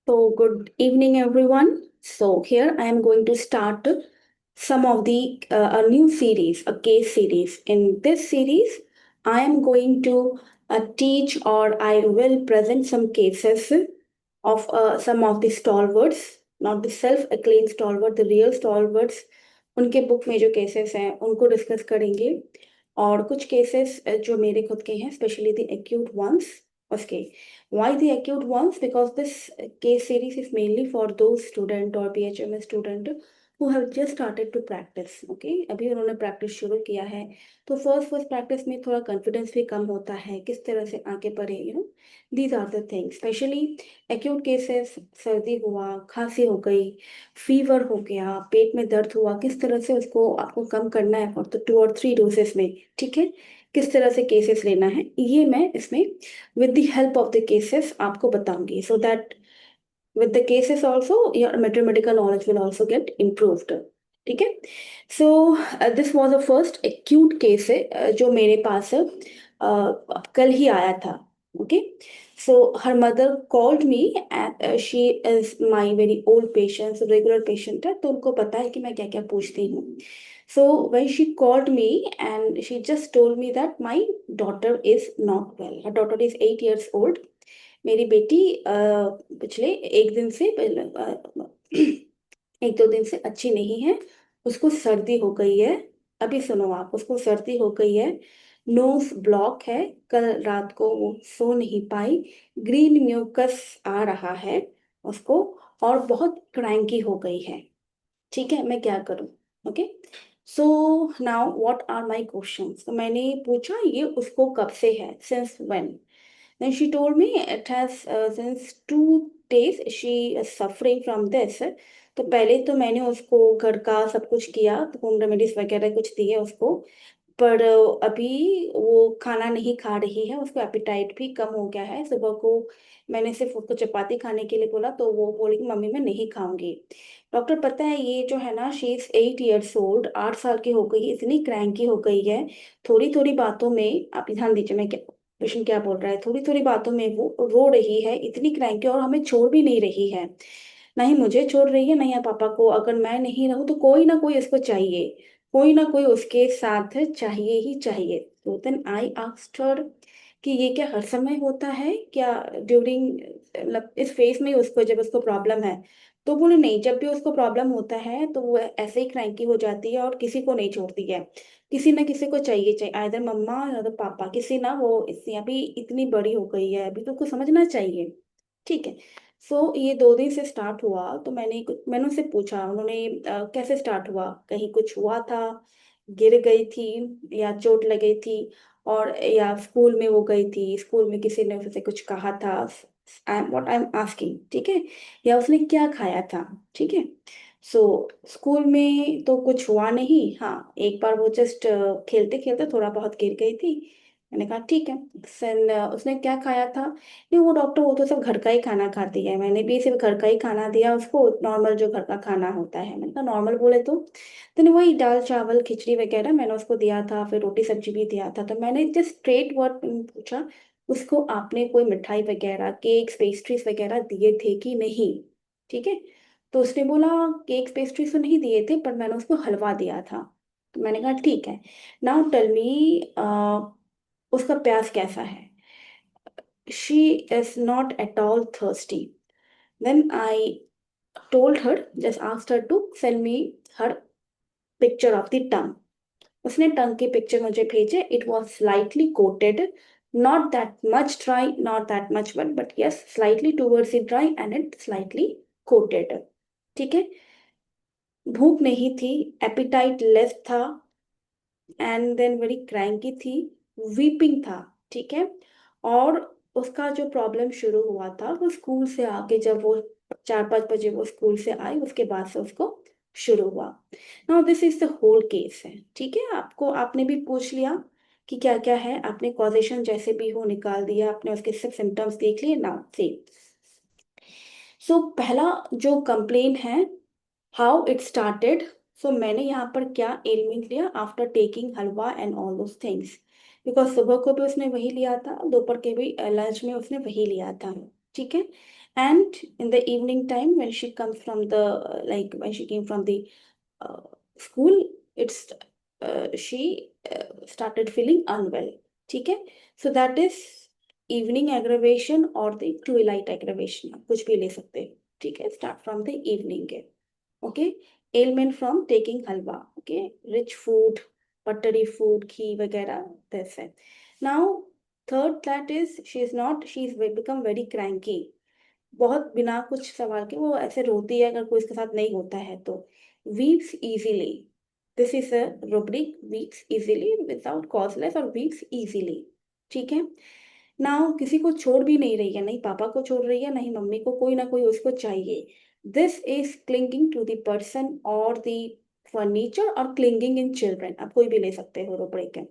So, good evening, everyone. So, here I am going to start some of a new series, a case series. In this series, I am going to teach or I will present some cases of some of the stalwarts, not the self-acclaimed stalwart, the real stalwarts. उनके book में जो cases हैं उनको discuss करेंगे और कुछ cases जो मेरे खुद के हैं स्पेशली द एक्यूट वंस उसके why the acute ones? Because this case series is mainly for those student or PHMS student who have just started to practice. Okay, अभी उन्होंने प्रैक्टिस शुरू किया है तो फर्स्ट प्रैक्टिस में थोड़ा कॉन्फिडेंस भी कम होता है किस तरह से आगे बढ़े these are the things specially acute cases सर्दी हुआ खांसी हो गई फीवर हो गया पेट में दर्द हुआ किस तरह से उसको आपको कम करना है फॉर द 2 और 3 डोजेस में ठीक है किस तरह से केसेस लेना है ये मैं इसमें with the help of the cases आपको बताऊंगी so that with the cases also your mathematical knowledge will also get improved ठीक है so this was the first acute case है जो मेरे पास कल ही आया था okay so her mother called me and she is my very old patient so regular patient है तो उनको पता है कि मैं क्या क्या पूछती हूँ so when she called me and she just told me that my daughter is not well her daughter is 8 years old मेरी बेटी पिछले एक दिन से एक दो दिन से अच्छी नहीं है उसको सर्दी हो गई है अभी सुनो आप उसको सर्दी हो गई है नोज ब्लॉक है कल रात को वो सो नहीं पाई ग्रीन म्यूकस आ रहा है उसको और बहुत क्रैंकी हो गई है ठीक है मैं क्या करूं okay so now what are my questions तो मैंने पूछा ये उसको कब से है since when then she told me it has since 2 days she is suffering from this तो पहले तो मैंने उसको घर का सब कुछ किया तो होम रेमेडीज वगैरह कुछ दिए उसको पर अभी वो खाना नहीं खा रही है उसको एपिटाइट भी कम हो गया है सुबह को मैंने सिर्फ उसको चपाती खाने के लिए बोला तो वो बोली कि मम्मी मैं नहीं खाऊंगी डॉक्टर पता है ये जो है ना शी इज 8 years old 8 साल की हो गई इतनी क्रैंकी हो गई है थोड़ी थोड़ी बातों में आप ध्यान दीजिए मैं क्या पेशेंट क्या बोल रहा है थोड़ी थोड़ी बातों में वो रो रही है इतनी क्रैंकी और हमें छोड़ भी नहीं रही है ना ही मुझे छोड़ रही है ना ही पापा को अगर मैं नहीं रहूं तो कोई ना कोई इसको चाहिए कोई ना कोई उसके साथ चाहिए ही चाहिए तो देन आई आस्क्ड हर कि ये क्या हर समय होता है क्या ड्यूरिंग मतलब इस फेज में उसको जब उसको प्रॉब्लम है तो बोले नहीं जब भी उसको प्रॉब्लम होता है तो वो ऐसे ही क्रैंकी हो जाती है और किसी को नहीं छोड़ती है किसी ना किसी को चाहिए चाहिए आइदर मम्मा या तो पापा किसी ना वो इससे अभी इतनी बड़ी हो गई है अभी तो उसको समझना चाहिए ठीक है सो ये 2 दिन से स्टार्ट हुआ तो मैंने उनसे पूछा उन्होंने कैसे स्टार्ट हुआ कहीं कुछ हुआ था गिर गई थी या चोट लगी थी और या स्कूल में वो गई थी स्कूल में किसी ने उससे कुछ कहा था व्हाट आई एम आस्किंग ठीक है या उसने क्या खाया था ठीक है सो स्कूल में तो कुछ हुआ नहीं हाँ एक बार वो जस्ट खेलते खेलते थोड़ा बहुत गिर गई थी मैंने कहा ठीक है सन उसने क्या खाया था नहीं वो डॉक्टर वो तो सब घर का ही खाना खाती है मैंने भी सिर्फ घर का ही खाना दिया उसको नॉर्मल जो घर का खाना होता है मैंने कहा नॉर्मल बोले तो वही दाल चावल खिचड़ी वगैरह मैंने उसको दिया था फिर रोटी सब्जी भी दिया था तो मैंने जस्ट स्ट्रेट वर्ड पूछा उसको आपने कोई मिठाई वगैरह केक्स पेस्ट्रीज वगैरह दिए थे कि नहीं ठीक है तो उसने बोला केक्स पेस्ट्रीज तो नहीं दिए थे पर मैंने उसको हलवा दिया था तो मैंने कहा ठीक है नाउ टेल मी उसका प्यास कैसा है she is not at all thirsty then I told her just asked her to send me her picture of the tongue उसने टंग की पिक्चर मुझे भेजे it was slightly coated not that much dry not that much wet but yes slightly towards it dry and it slightly coated ठीक है भूख नहीं थी appetite less था एंड देन वेरी क्रैंकी थी वीपिंग था ठीक है और उसका जो प्रॉब्लम शुरू हुआ था वो स्कूल से आके जब वो 4-5 बजे वो स्कूल से आई उसके बाद से उसको शुरू हुआ now this is the whole case है ठीक है आपको आपने भी पूछ लिया कि क्या क्या है आपने कॉजेशन जैसे भी हो निकाल दिया आपने उसके सब सिम्टम्स देख लिए नाउ से सो पहला जो कंप्लेन है हाउ इट स्टार्टेड सो मैंने यहाँ पर क्या एलिमेंट लिया after taking halwa and all those things because सुबह को भी उसने वही लिया था दोपहर के भी लंच में उसने वही लिया था ठीक है. And in the evening time when she comes from the when she came from the uh, school, it's she started feeling unwell. ठीक है. So that is evening aggravation or the twilight aggravation, आप कुछ भी ले सकते हैं. ठीक है. Start from the evening है. Okay. Ailment from taking halwa. Okay. Rich food, buttery food, ghee वगैरह. That's it. Now third, that is she's become very cranky. बहुत बिना कुछ सवाल के वो ऐसे रोती है अगर कोई इसके साथ नहीं होता है तो. Weeps easily. This is a rubric. Weeps easily without causeless और वीप्स इजीली. ठीक है. नाउ किसी को छोड़ भी नहीं रही है, नहीं पापा को छोड़ रही है नहीं मम्मी को, कोई ना कोई उसको चाहिए. This is clinging to the person और द फर्नीचर और क्लिंगिंग इन चिल्ड्रन. आप कोई भी ले सकते हो रुब्रिक है.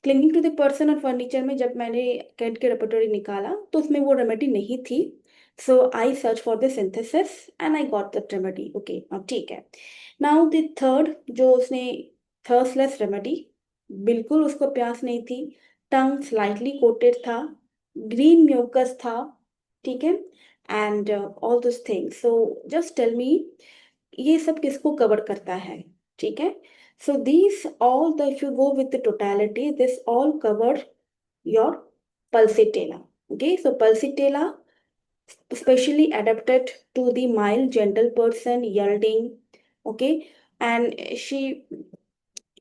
क्लिंगिंग टू द पर्सन और फर्नीचर में जब मैंने कैट के रेपर्टोरी निकाला तो उसमें वो रेमेडी नहीं थी. So I search for the synthesis and I got the remedy. Okay, अब ठीक है. नाउ द थर्ड जो उसने थर्स्टलेस रेमेडी, बिल्कुल उसको प्यास नहीं थी, टंग स्लाइटली कोटेड था, ग्रीन म्यूकस था. ठीक है. And all this things. So just tell me ये सब किसको कवर करता है. ठीक है. So these all the if you go with the totality, this all cover your pulsatilla. Okay, so pulsatilla specially adapted to the mild, gentle person yielding. Okay, and she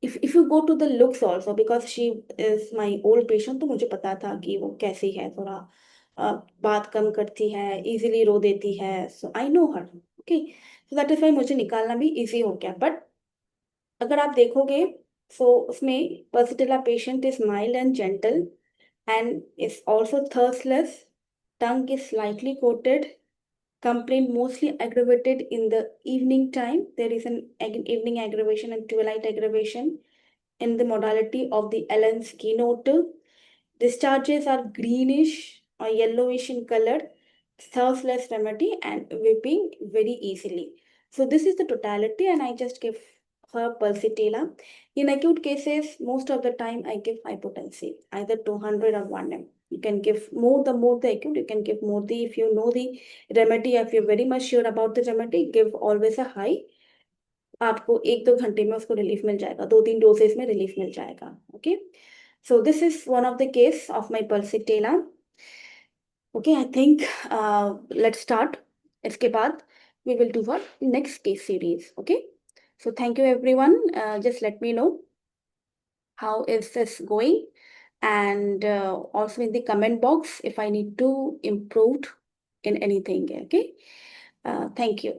if you go to the looks also because she is my old patient, तो मुझे पता था कि वो कैसी है. थोड़ा बात कम करती है, इजीली रो देती है. So I know her. Okay, so that is why मुझे निकालना भी इजी हो गया. बट अगर आप देखोगे सो उसमें pulsatilla patient is mild and gentle and is also thirstless, tongue is slightly coated, complaint mostly aggravated in the evening time. There is an evening aggravation and twilight aggravation in the modality of the Allen's keynote. Discharges are greenish or yellowish in color, thirst-less remedy, and weeping very easily. So this is the totality, and I just give her pulsatilla. In acute cases, most of the time I give hypotensive, either 200 or 1 m. You can give more, the more the acute, you can give more. The if you know the remedy, if you're very much sure about the remedy, give always a high. आपको 1-2 घंटे में उसको relief मिल जाएगा, 2-3 dosage में relief मिल जाएगा. Okay, so this is one of the case of my pulsatilla. Okay, I think let's start. इसके बाद we will do our next case series. Okay, so thank you everyone. Just let me know how is this going, and also in the comment box if I need to improve in anything. Okay, thank you.